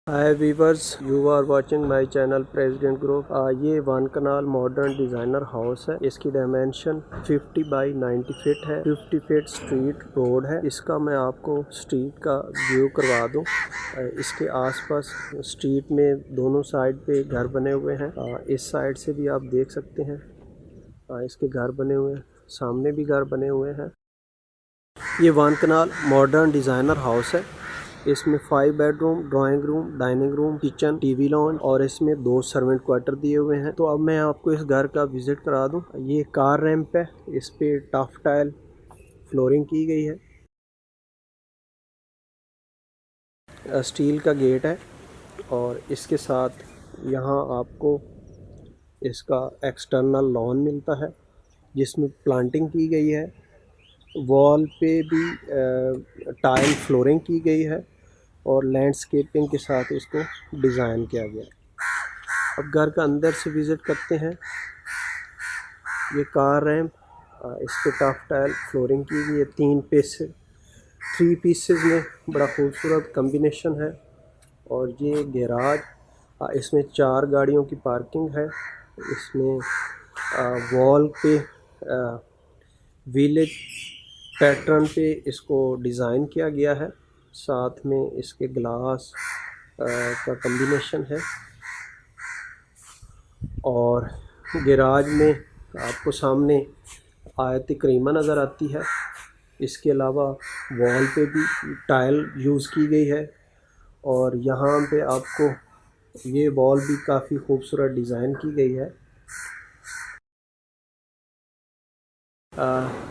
Hi viewers, you are watching my channel president group. ये one kanal modern designer house है। इसकी dimension 50 by 90 feet है। 50 feet street road है। इसका मैं आपको स्ट्रीट का व्यू करवा दूं। इसके आसपास स्ट्रीट में दोनों साइड पे घर बने हुए हैं। इस साइड से भी आप देख सकते हैं, इसके घर बने हुए हैं, सामने भी घर बने हुए हैं। ये one kanal modern designer house है। इसमें 5 bedroom, drawing room, dining room, kitchen, TV lounge और इसमें 2 सर्वेंट क्वार्टर दिए हुए हैं। तो अब मैं आपको इस घर का विजिट करा दूं। ये कार रैंप है, इस पे टफ टाइल फ्लोरिंग की गई है। स्टील का गेट है और इसके साथ यहाँ आपको इसका एक्सटर्नल लॉन मिलता है जिसमें प्लांटिंग की गई है। वॉल पे भी टाइल फ्लोरिंग की गई है और लैंडस्केपिंग के साथ इसको डिज़ाइन किया गया है। अब घर का अंदर से विज़िट करते हैं। ये कार रैंप, इस पे टफ टाइल फ्लोरिंग की गई है। 3 पीसेस में बड़ा खूबसूरत कम्बिनेशन है। और ये गैराज, इसमें 4 गाड़ियों की पार्किंग है। इसमें वॉल पे विलेज पैटर्न पे इसको डिज़ाइन किया गया है। साथ में इसके ग्लास का कम्बिनेशन है। और गैराज में आपको सामने आयत करीमा नज़र आती है। इसके अलावा वॉल पे भी टाइल यूज़ की गई है और यहाँ पे आपको ये वॉल भी काफ़ी खूबसूरत डिज़ाइन की गई है।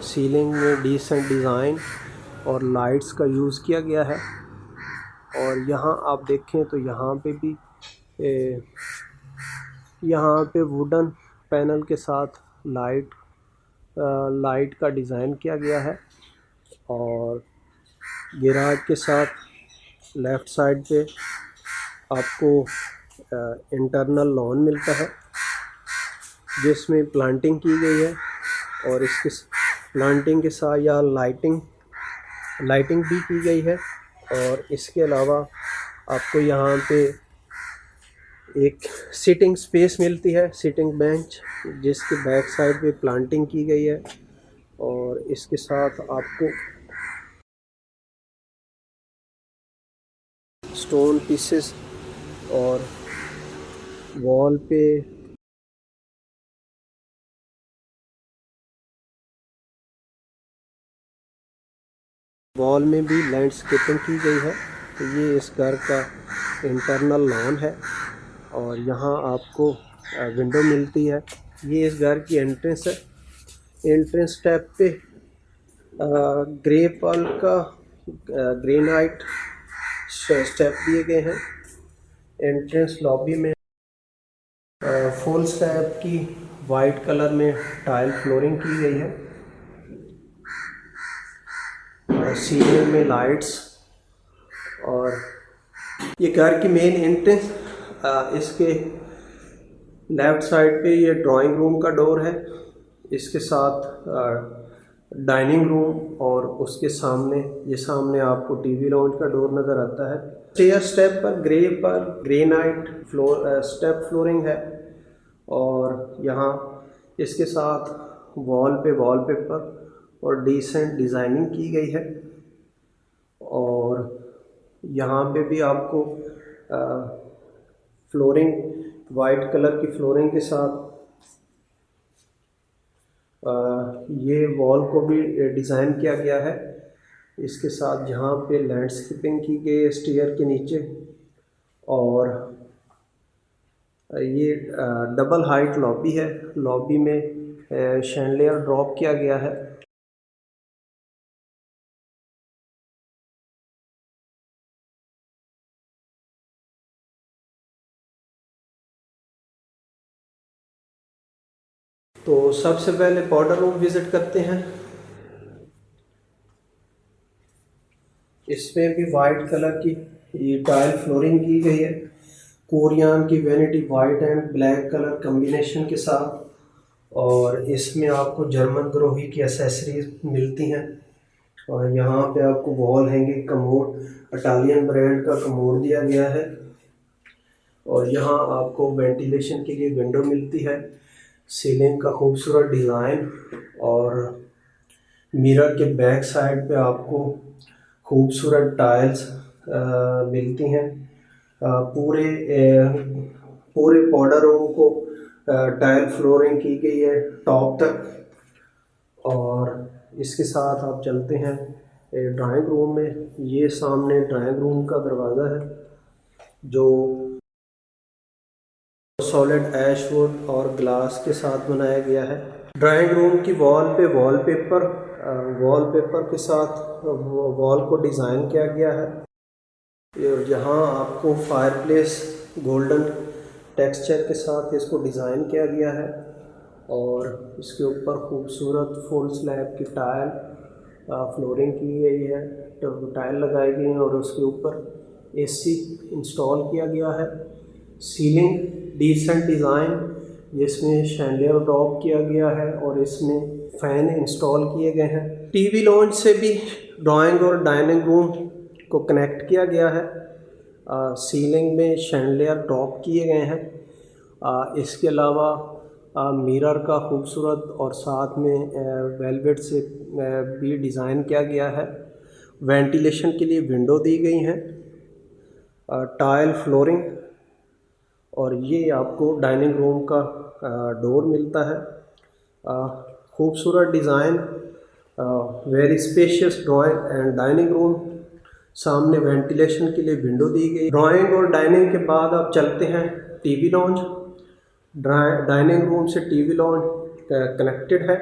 सीलिंग में डिसेंट डिज़ाइन और लाइट्स का यूज़ किया गया है। और यहाँ आप देखें तो यहाँ पे भी यहाँ पे वुडन पैनल के साथ लाइट का डिज़ाइन किया गया है। और गैराज के साथ लेफ़्ट साइड पे आपको इंटरनल लॉन मिलता है जिसमें प्लांटिंग की गई है। और इसके प्लांटिंग के साथ यहाँ लाइटिंग भी की गई है। और इसके अलावा आपको यहाँ पे एक सिटिंग स्पेस मिलती है, सिटिंग बेंच, जिसके बैक साइड पे प्लांटिंग की गई है। और इसके साथ आपको स्टोन पीसेस और वॉल पे में भी लैंडस्केपिंग की गई है। तो ये इस घर का इंटरनल लॉन है और यहाँ आपको विंडो मिलती है। ये इस घर की एंट्रेंस है। एंट्रेंस स्टेप पे ग्रे पर्ल का ग्रेनाइट स्टेप दिए गए हैं। एंट्रेंस लॉबी में फुल स्टेप की वाइट कलर में टाइल फ्लोरिंग की गई है। सीलिंग में लाइट्स। और ये घर की मेन एंट्रेंस, इसके लेफ़्ट साइड पे ये ड्राइंग रूम का डोर है। इसके साथ डाइनिंग रूम और उसके सामने आपको टीवी लॉन्ज का डोर नज़र आता है। स्टेयर स्टेप पर ग्रेनाइट स्टेप फ्लोरिंग है। और यहाँ इसके साथ वॉल पे वॉलपेपर और डिसेंट डिज़ाइनिंग की गई है। और यहाँ पे भी आपको फ्लोरिंग वाइट कलर की फ्लोरिंग के साथ ये वॉल को भी डिज़ाइन किया गया है। इसके साथ जहाँ पे लैंडस्केपिंग की गई है स्टेयर के नीचे। और ये डबल हाइट लॉबी है। लॉबी में शैंडलियर ड्रॉप किया गया है। तो सबसे पहले पाउडर रूम विज़िट करते हैं। इसमें भी वाइट कलर की ये टाइल फ्लोरिंग की गई है, कोरियन की vanity white and black colour combination के साथ। और इसमें आपको जर्मन ग्रोही की एसेसरीज मिलती हैं। और यहाँ पे आपको wall hanging commode, Italian brand का कमोड दिया गया है। और यहाँ आपको वेंटिलेशन के लिए विंडो मिलती है। सीलिंग का खूबसूरत डिज़ाइन और मिरर के बैक साइड पे आपको खूबसूरत टाइल्स मिलती हैं। पूरे पूरे पाउडर रूम को टाइल फ्लोरिंग की गई है टॉप तक। और इसके साथ आप चलते हैं ड्राइंग रूम में। ये सामने ड्राइंग रूम का दरवाज़ा है जो सॉलिड ऐश वुड और ग्लास के साथ बनाया गया है। ड्राइंग रूम की वॉल पे वॉलपेपर के साथ वॉल को डिज़ाइन किया गया है। और यहाँ आपको फायरप्लेस गोल्डन टेक्सचर के साथ इसको डिज़ाइन किया गया है और इसके ऊपर खूबसूरत फुल स्लैब की टाइल फ्लोरिंग की गई है, टाइल लगाई गई है और उसके ऊपर एसी इंस्टॉल किया गया है। सीलिंग डिसेंट डिज़ाइन जिसमें शैंडियर ड्रॉप किया गया है और इसमें फ़ैन इंस्टॉल किए गए हैं। टीवी लॉन्च से भी ड्राइंग और डाइनिंग रूम को कनेक्ट किया गया है। सीलिंग में शैंडियर ड्रॉप किए गए हैं। इसके अलावा मिरर का खूबसूरत और साथ में वेलवेट से भी डिज़ाइन किया गया है। वेंटिलेशन के लिए विंडो दी गई हैं, टाइल फ्लोरिंग। और ये आपको डाइनिंग रूम का डोर मिलता है। खूबसूरत design, very spacious drawing and dining room. सामने वेंटिलेशन के लिए विंडो दी गई। ड्राइंग और डाइनिंग के बाद आप चलते हैं टीवी लॉन्ज। डाइनिंग रूम से टीवी लॉन्ज कनेक्टेड है,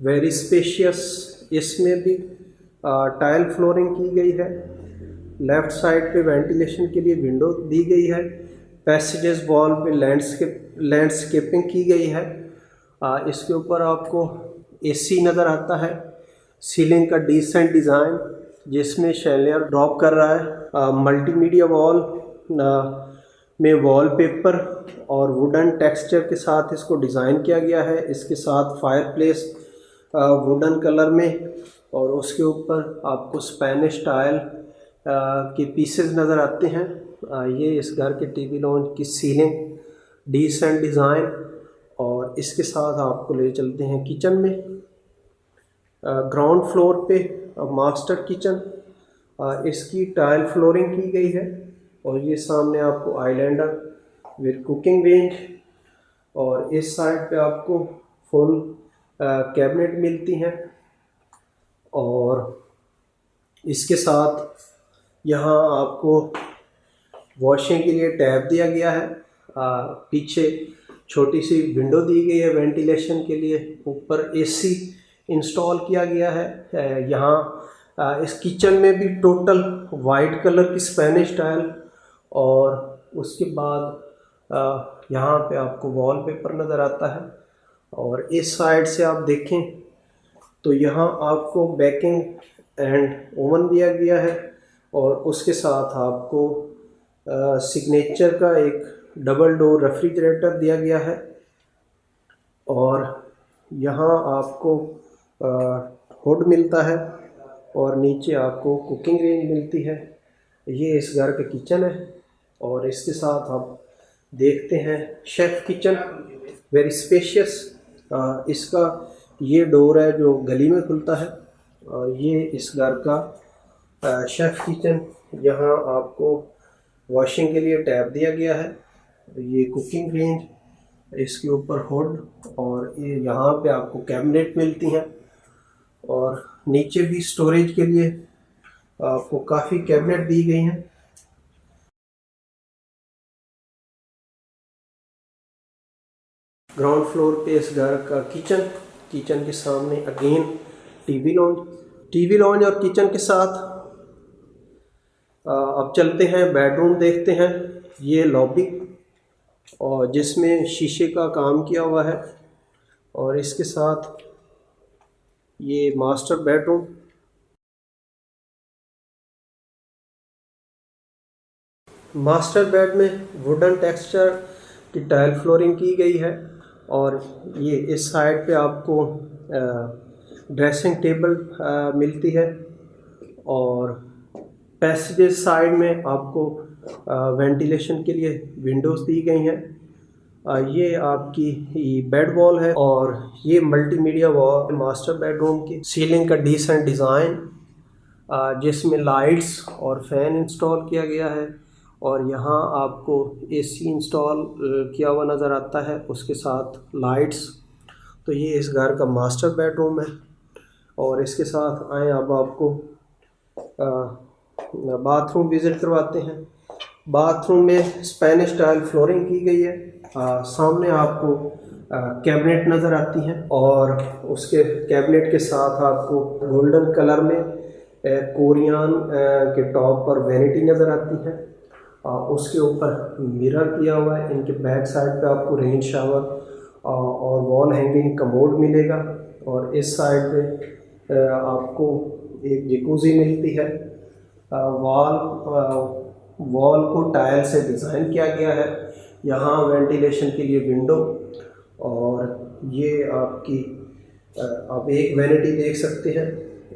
वेरी स्पेशियस। इसमें भी टाइल फ्लोरिंग की गई है। लेफ़्ट साइड पे वेंटिलेशन के लिए विंडो दी गई है। पैसेजेस वॉल पे लैंडस्केपिंग की गई है। इसके ऊपर आपको एसी नज़र आता है। सीलिंग का डिसेंट डिज़ाइन जिसमें शैंडियर ड्रॉप कर रहा है। मल्टीमीडिया वॉल में वॉलपेपर और वुडन टेक्सचर के साथ इसको डिज़ाइन किया गया है। इसके साथ फायरप्लेस वुडन कलर में और उसके ऊपर आपको स्पेनिश टाइल के पीसेस नज़र आते हैं। ये इस घर के टीवी लॉन्च की सीलिंग डिसेंट डिज़ाइन। और इसके साथ आपको ले चलते हैं किचन में। ग्राउंड फ्लोर पे मास्टर किचन, इसकी टाइल फ्लोरिंग की गई है और ये सामने आपको आइलैंडर विद कुकिंग रेंज और इस साइड पे आपको फुल कैबिनेट मिलती हैं। और इसके साथ यहाँ आपको वॉशिंग के लिए टैब दिया गया है। पीछे छोटी सी विंडो दी गई है वेंटिलेशन के लिए। ऊपर एसी इंस्टॉल किया गया है। यहाँ इस किचन में भी टोटल वाइट कलर की स्पेनिश टाइल और उसके बाद यहाँ पे आपको वॉलपेपर नज़र आता है। और इस साइड से आप देखें तो यहाँ आपको बेकिंग एंड ओवन दिया गया है और उसके साथ आपको सिग्नेचर का एक डबल डोर रेफ्रिजरेटर दिया गया है। और यहाँ आपको हुड मिलता है और नीचे आपको कुकिंग रेंज मिलती है। ये इस घर का किचन है और इसके साथ आप देखते हैं शेफ़ किचन, वेरी स्पेशियस। इसका ये डोर है जो गली में खुलता है और ये इस घर का शेफ़ किचन। यहाँ आपको वॉशिंग के लिए टैब दिया गया है। ये कुकिंग रेंज, इसके ऊपर हुड और ये यहाँ पे आपको कैबिनेट मिलती हैं और नीचे भी स्टोरेज के लिए आपको काफ़ी कैबिनेट दी गई हैं। ग्राउंड फ्लोर पे इस घर का किचन के सामने अगेन टीवी लॉन्ज और किचन के साथ अब चलते हैं बेडरूम देखते हैं। ये लॉबी और जिसमें शीशे का काम किया हुआ है और इसके साथ ये मास्टर बेडरूम। मास्टर बेड में वुडन टेक्सचर की टाइल फ्लोरिंग की गई है और ये इस साइड पे आपको ड्रेसिंग टेबल मिलती है और पैसेज साइड में आपको वेंटिलेशन के लिए विंडोज़ दी गई हैं। ये आपकी बेड वॉल है और ये मल्टीमीडिया वॉल मास्टर बेडरूम की। सीलिंग का डिसेंट डिज़ाइन जिसमें लाइट्स और फैन इंस्टॉल किया गया है और यहाँ आपको एसी इंस्टॉल किया हुआ नज़र आता है उसके साथ लाइट्स। तो ये इस घर का मास्टर बेडरूम है और इसके साथ आए अब आपको बाथरूम विज़िट करवाते हैं। बाथरूम में स्पेनिश टाइल फ्लोरिंग की गई है। सामने आपको कैबिनेट नज़र आती हैं और उसके कैबिनेट के साथ आपको गोल्डन कलर में कोरियन के टॉप पर वैनिटी नज़र आती है। उसके ऊपर मिरर किया हुआ है। इनके बैक साइड पे आपको रेन शावर और वॉल हैंगिंग कमोड मिलेगा और इस साइड पे आपको एक जकूज़ी मिलती है। वॉल को टाइल से डिज़ाइन किया गया है। यहाँ वेंटिलेशन के लिए विंडो और ये आपकी आप एक वैनिटी देख सकते हैं।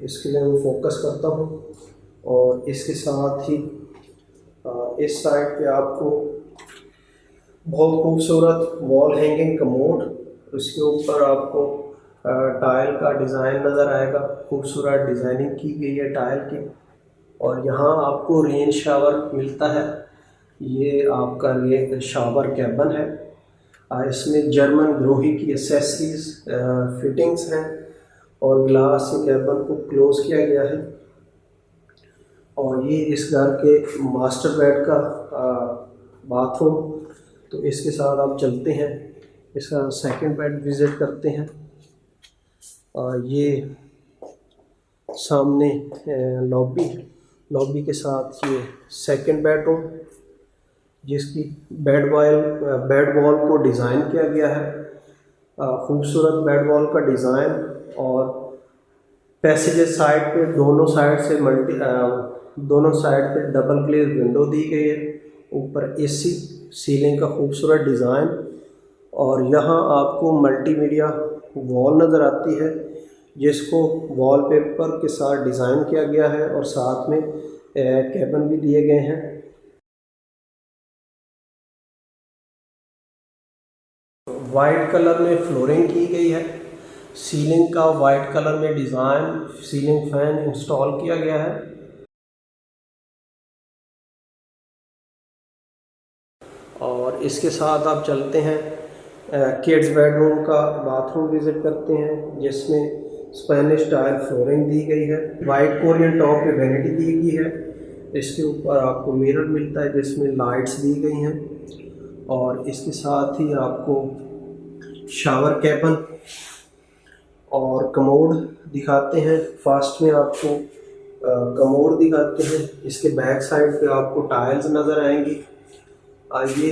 इसके लिए मैं फोकस करता हूँ और इसके साथ ही इस साइड पे आपको बहुत खूबसूरत वॉल हैंगिंग कमोड, उसके ऊपर आपको टाइल का डिज़ाइन नज़र आएगा। खूबसूरत डिज़ाइनिंग की गई है टाइल की और यहाँ आपको रेन शावर मिलता है। ये आपका ये शावर कैबिन है। इसमें जर्मन ग्रोही की एसेसरीज फिटिंग्स हैं और ग्लास से कैबिन को क्लोज किया गया है। और ये इस घर के मास्टर बेड का बाथरूम। तो इसके साथ आप चलते हैं, इसका सेकंड बेड विज़िट करते हैं। ये सामने लॉबी के साथ ये सेकंड बेडरूम जिसकी बेड वॉल को डिज़ाइन किया गया है। खूबसूरत बेड वॉल का डिज़ाइन और पैसेजेस साइड पे दोनों साइड पे डबल ग्लेज विंडो दी गई है। ऊपर एसी, सीलिंग का खूबसूरत डिज़ाइन और यहाँ आपको मल्टीमीडिया वॉल नज़र आती है जिसको वॉलपेपर के साथ डिज़ाइन किया गया है और साथ में कैबिन भी दिए गए हैं। वाइट कलर में फ्लोरिंग की गई है। सीलिंग का वाइट कलर में डिज़ाइन, सीलिंग फैन इंस्टॉल किया गया है। और इसके साथ आप चलते हैं किड्स बेडरूम का बाथरूम विज़िट करते हैं जिसमें स्पेनिश टाइल फ्लोरिंग दी गई है। वाइट कोरियन टॉप पे वैनिटी दी गई है। इसके ऊपर आपको मिरर मिलता है जिसमें लाइट्स दी गई हैं और इसके साथ ही आपको शावर कैबिन और कमोड दिखाते हैं। फर्स्ट में आपको कमोड दिखाते हैं। इसके बैक साइड पे आपको टाइल्स नज़र आएंगी। ये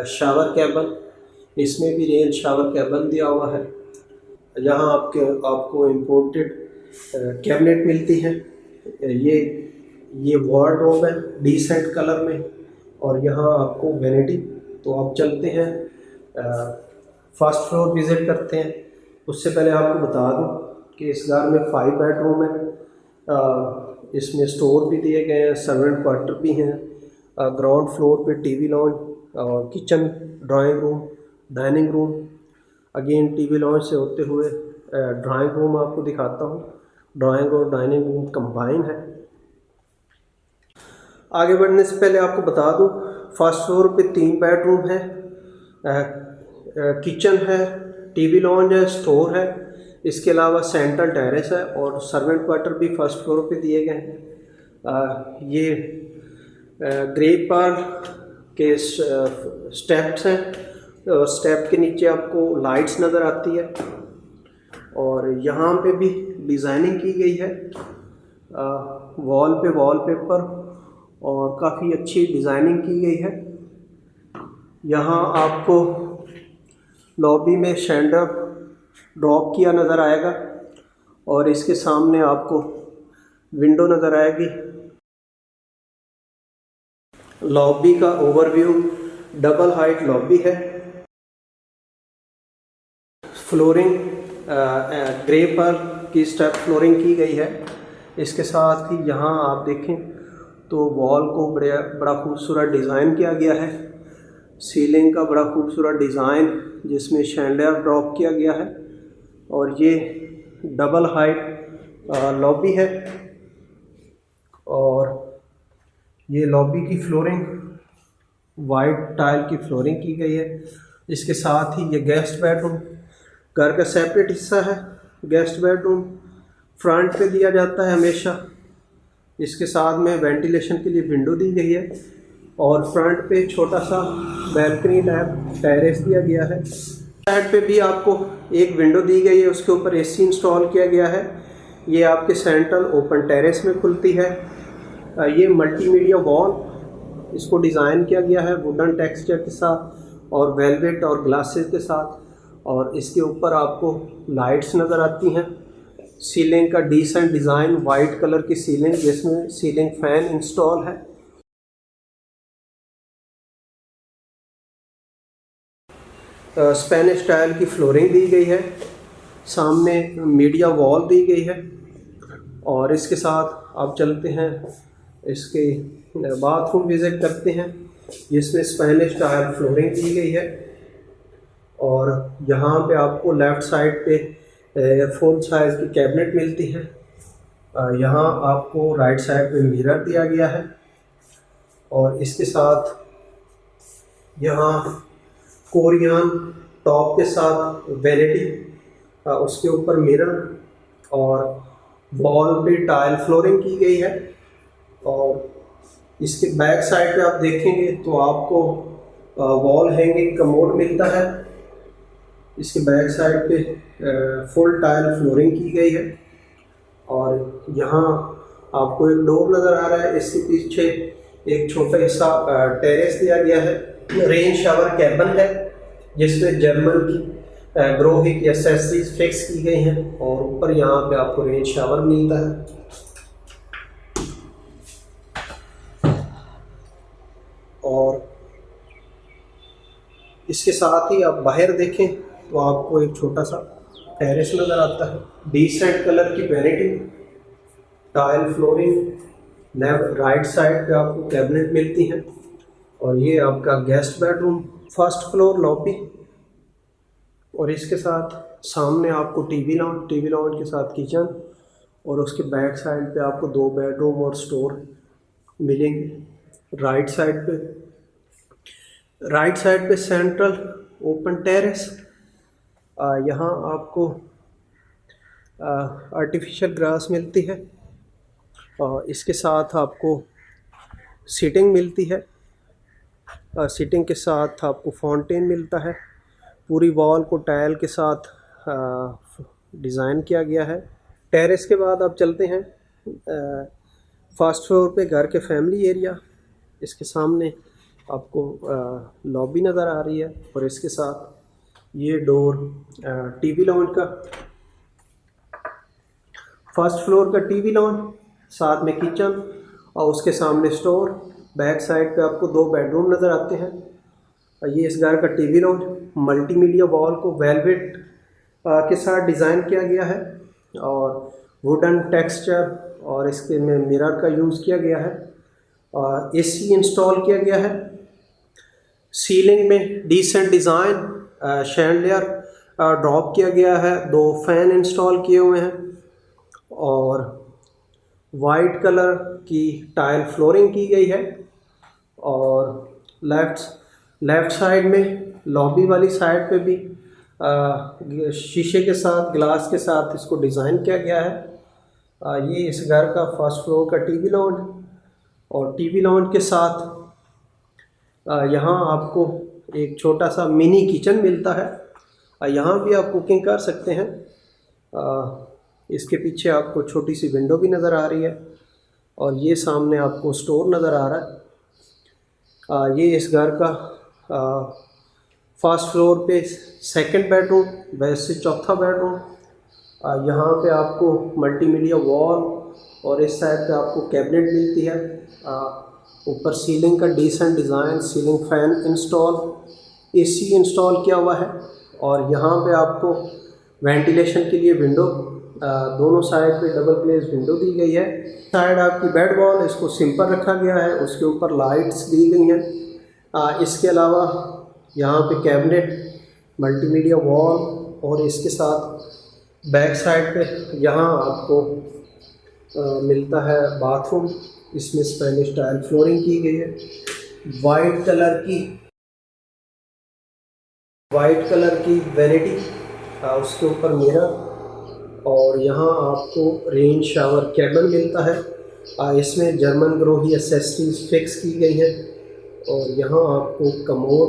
शावर कैबिन, इसमें भी रेन शावर कैबिन दिया हुआ है। यहाँ आपको इम्पोर्टेड कैबिनेट मिलती है। ये वार्डरोब है डिसेंट कलर में और यहाँ आपको वैनिटी। तो आप चलते हैं फर्स्ट फ्लोर विज़िट करते हैं। उससे पहले आपको बता दूं कि इस घर में 5 बेडरूम है। इसमें स्टोर भी दिए गए हैं, सर्वेंट क्वार्टर भी हैं। ग्राउंड फ्लोर पे टीवी लॉन्ज और kitchen, drawing room, dining room. Again TV lounge से होते हुए ड्राइंग रूम आपको दिखाता हूँ। ड्राइंग और डाइनिंग रूम कंबाइन है। आगे बढ़ने से पहले आपको बता दूं फर्स्ट फ्लोर पे 3 बेडरूम है, किचन है, टीवी लॉन्ज है, स्टोर है। इसके अलावा सेंट्रल टेरेस है और सर्वेंट क्वार्टर भी फर्स्ट फ्लोर पे दिए गए हैं। ये ग्रे पर्ल के स्टेप्स हैं। स्टेप के नीचे आपको लाइट्स नज़र आती है और यहाँ पे भी डिज़ाइनिंग की गई है। वॉल पे वॉलपेपर और काफ़ी अच्छी डिज़ाइनिंग की गई है। यहाँ आपको लॉबी में शैंडर ड्रॉप किया नज़र आएगा और इसके सामने आपको विंडो नज़र आएगी। लॉबी का ओवरव्यू, डबल हाइट लॉबी है। फ्लोरिंग ग्रे पर की स्टेप फ्लोरिंग की गई है। इसके साथ ही यहाँ आप देखें तो वॉल को बड़ा खूबसूरत डिज़ाइन किया गया है। सीलिंग का बड़ा खूबसूरत डिज़ाइन जिसमें शैंडलियर ड्रॉप किया गया है। और ये डबल हाइट लॉबी है और ये लॉबी की फ्लोरिंग वाइट टाइल की फ्लोरिंग की गई है। इसके साथ ही ये गेस्ट बेडरूम घर का सेपरेट हिस्सा है। गेस्ट बेडरूम फ्रंट पे दिया जाता है हमेशा। इसके साथ में वेंटिलेशन के लिए विंडो दी गई है और फ्रंट पे छोटा सा बैल्कनी टाइप टेरेस दिया गया है। साइड पे भी आपको एक विंडो दी गई है, उसके ऊपर एसी इंस्टॉल किया गया है। ये आपके सेंट्रल ओपन टेरेस में खुलती है। ये मल्टीमीडिया वॉल इसको डिज़ाइन किया गया है वुडन टेक्सचर के साथ और वेलवेट और ग्लासेस के साथ। और इसके ऊपर आपको लाइट्स नज़र आती हैं। सीलिंग का डिसेंट डिज़ाइन वाइट कलर की सीलिंग जिसमें सीलिंग फैन इंस्टॉल है। स्पेनिश स्टाइल की फ्लोरिंग दी गई है। सामने मीडिया वॉल दी गई है और इसके साथ आप चलते हैं इसके बाथरूम विज़िट करते हैं जिसमें स्पेनिश स्टाइल फ्लोरिंग दी गई है। और यहाँ पे आपको लेफ़्ट साइड पे फुल साइज़ की कैबिनेट मिलती है। यहाँ आपको राइट साइड पे मिरर दिया गया है और इसके साथ यहाँ कोरियन टॉप के साथ वैनिटी, उसके ऊपर मिरर और वॉल पे टाइल फ्लोरिंग की गई है। और इसके बैक साइड पे आप देखेंगे तो आपको वॉल हैंगिंग कमोड मिलता है। इसके बैक साइड पे फुल टाइल फ्लोरिंग की गई है और यहाँ आपको एक डोर नज़र आ रहा है। इसके पीछे एक छोटा सा टेरेस दिया गया है। रेन शावर कैबिन है जिसमें जर्मन की ग्रोही की एक्सेसरीज फिक्स की गई हैं और ऊपर यहाँ पे आपको रेन शावर मिलता है। और इसके साथ ही आप बाहर देखें तो आपको एक छोटा सा टेरेस नज़र आता है। डिसेंट कलर की vanity, tile flooring. Right side पे आपको कैबिनेट मिलती हैं और ये आपका guest bedroom, first floor lobby. और इसके साथ सामने आपको टीवी लाउंज के साथ किचन और उसके बैक साइड पे आपको 2 बेडरूम और स्टोर मिलेंगे। राइट साइड पे सेंट्रल ओपन टेरेस। यहाँ आपको आर्टिफिशियल ग्रास मिलती है और इसके साथ आपको सीटिंग मिलती है। सीटिंग के साथ आपको फाउंटेन मिलता है। पूरी वॉल को टाइल के साथ डिज़ाइन किया गया है। टेरेस के बाद आप चलते हैं फर्स्ट फ्लोर पे घर के फैमिली एरिया। इसके सामने आपको लॉबी नज़र आ रही है और इसके साथ ये डोर टीवी लाउंज का, फर्स्ट फ्लोर का टीवी लाउंज, साथ में किचन और उसके सामने स्टोर। बैक साइड पे आपको 2 बेडरूम नज़र आते हैं। ये इस घर का टीवी लाउंज मल्टीमीडिया वॉल को वेलवेट के साथ डिज़ाइन किया गया है और वुडन टेक्सचर और इसके में मिरर का यूज़ किया गया है। और एसी इंस्टॉल किया गया है। सीलिंग में डिसेंट डिज़ाइन शैंडलियर ड्रॉप किया गया है। 2 फैन इंस्टॉल किए हुए हैं और वाइट कलर की टाइल फ्लोरिंग की गई है। और लेफ़्ट साइड में लॉबी वाली साइड पे भी शीशे के साथ, ग्लास के साथ इसको डिज़ाइन किया गया है। ये इस घर का फर्स्ट फ्लोर का टीवी लाउंज और टीवी लाउंज के साथ यहाँ आपको एक छोटा सा मिनी किचन मिलता है। यहाँ भी आप कुकिंग कर सकते हैं। इसके पीछे आपको छोटी सी विंडो भी नज़र आ रही है और ये सामने आपको स्टोर नज़र आ रहा है। ये इस घर का फर्स्ट फ्लोर पे सेकंड बेडरूम, वैसे चौथा बेडरूम। यहाँ पे आपको मल्टीमीडिया वॉल और इस साइड पे आपको कैबिनेट मिलती है। ऊपर सीलिंग का decent design, ceiling fan install, AC install किया हुआ है और यहाँ पे आपको वेंटिलेशन के लिए विंडो दोनों साइड पे डबल ग्लेज विंडो दी गई है। साइड आपकी बेड वॉल, इसको सिंपल रखा गया है, उसके ऊपर लाइट्स दी गई हैं। इसके अलावा यहाँ पे कैबिनेट, मल्टीमीडिया वॉल और इसके साथ बैक साइड पे यहाँ आपको मिलता है बाथरूम। इसमें स्पेनिश टाइल फ्लोरिंग की गई है, वाइट कलर की वैनिटी, उसके ऊपर मिरर और यहाँ आपको रेन शावर कैबिन मिलता है। इसमें जर्मन ग्रो ही एसेसरीज फिक्स की गई हैं और यहाँ आपको कमोड,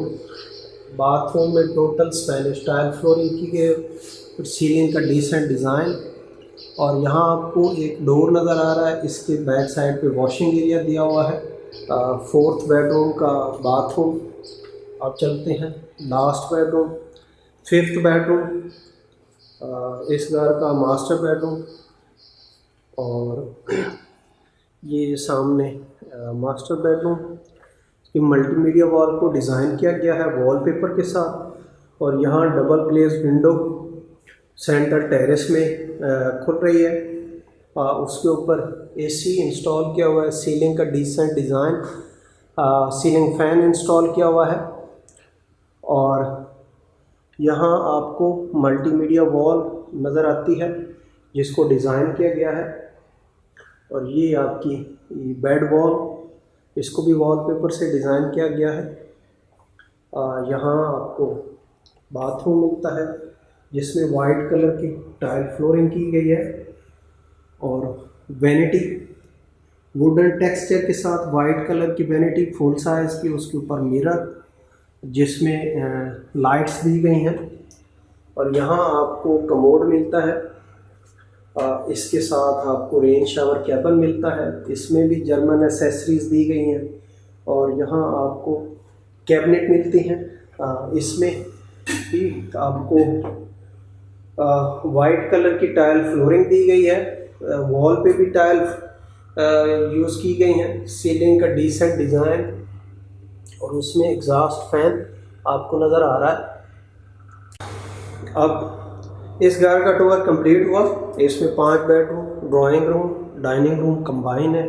बाथरूम में टोटल स्पेनिश टाइल फ्लोरिंग की गई है, सीलिंग का डिसेंट डिज़ाइन और यहाँ आपको एक डोर नज़र आ रहा है। इसके बैक साइड पे वॉशिंग एरिया दिया हुआ है। 4th बेडरूम का बाथरूम। अब चलते हैं लास्ट बेडरूम, 5th बेडरूम, इस घर का मास्टर बेडरूम और ये सामने मास्टर बेडरूम की मल्टीमीडिया वॉल को डिज़ाइन किया गया है वॉलपेपर के साथ और यहाँ double glaze window center terrace में खुल रही है। उसके ऊपर एसी इंस्टॉल किया हुआ है, सीलिंग का decent design, ceiling fan install किया हुआ है और यहाँ आपको मल्टीमीडिया वॉल नज़र आती है जिसको डिज़ाइन किया गया है और ये आपकी बेड वॉल, इसको भी वॉलपेपर से डिज़ाइन किया गया है। यहाँ आपको बाथरूम मिलता है जिसमें वाइट कलर की टाइल फ्लोरिंग की गई है और वैनिटी वुडन टेक्सचर के साथ वाइट कलर की वैनिटी फुल साइज़ की, उसके ऊपर मिरर जिसमें लाइट्स दी गई हैं और यहाँ आपको कमोड मिलता है। इसके साथ आपको रेन शावर कैबिन मिलता है, इसमें भी जर्मन एसेसरीज दी गई हैं और यहाँ आपको कैबिनेट मिलती हैं। इसमें भी आपको वाइट कलर की टाइल फ्लोरिंग दी गई है, वॉल पे भी टाइल यूज़ की गई हैं, सीलिंग का डिसेंट डिज़ाइन और उसमें एग्जॉस्ट फैन आपको नज़र आ रहा है। अब इस घर का टूर कंप्लीट हुआ। इसमें 5 bedroom, drawing room, dining room combine है।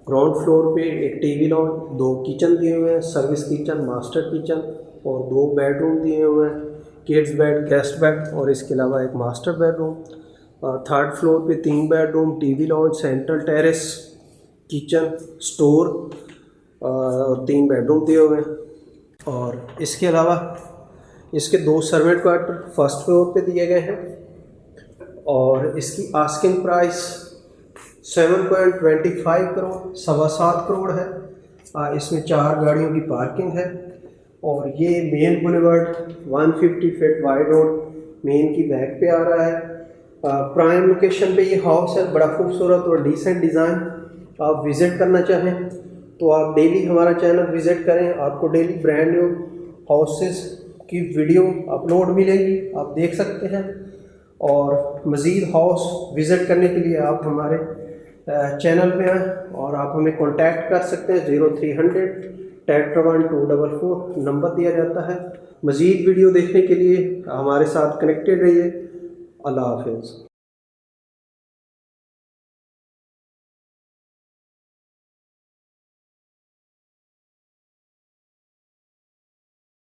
ग्राउंड फ्लोर पे एक टीवी लॉन, 2 किचन दिए हुए हैं, सर्विस किचन, मास्टर किचन और 2 बेडरूम दिए हुए हैं, किड्स बेड, गेस्ट बेड और इसके अलावा एक मास्टर बेडरूम। 3rd फ्लोर पे 3 bedroom, TV lawn, central terrace, kitchen, store और 3 बेडरूम दिए हुए हैं और इसके अलावा इसके 2 सर्वेंट क्वार्टर 1st फ्लोर पे दिए गए हैं और इसकी आस्किंग प्राइस 7.25 करोड़, 7.25 करोड़ है। इसमें 4 गाड़ियों की पार्किंग है और ये main boulevard 150 feet wide road main की बैक पे आ रहा है। प्राइम लोकेशन पे ये हाउस है, बड़ा खूबसूरत और डिसेंट डिज़ाइन। आप विज़िट करना चाहें तो आप डेली हमारा चैनल विज़िट करें, आपको डेली ब्रांड न्यू हाउसेस की वीडियो अपलोड मिलेगी, आप देख सकते हैं। और मज़ीद हाउस विज़िट करने के लिए आप हमारे चैनल पे आएँ और आप हमें कांटेक्ट कर सकते हैं। 0300 1 244 नंबर दिया जाता है। मज़ीद वीडियो देखने के लिए हमारे साथ कनेक्टेड रहिए। अल्लाह हाफ़िज़।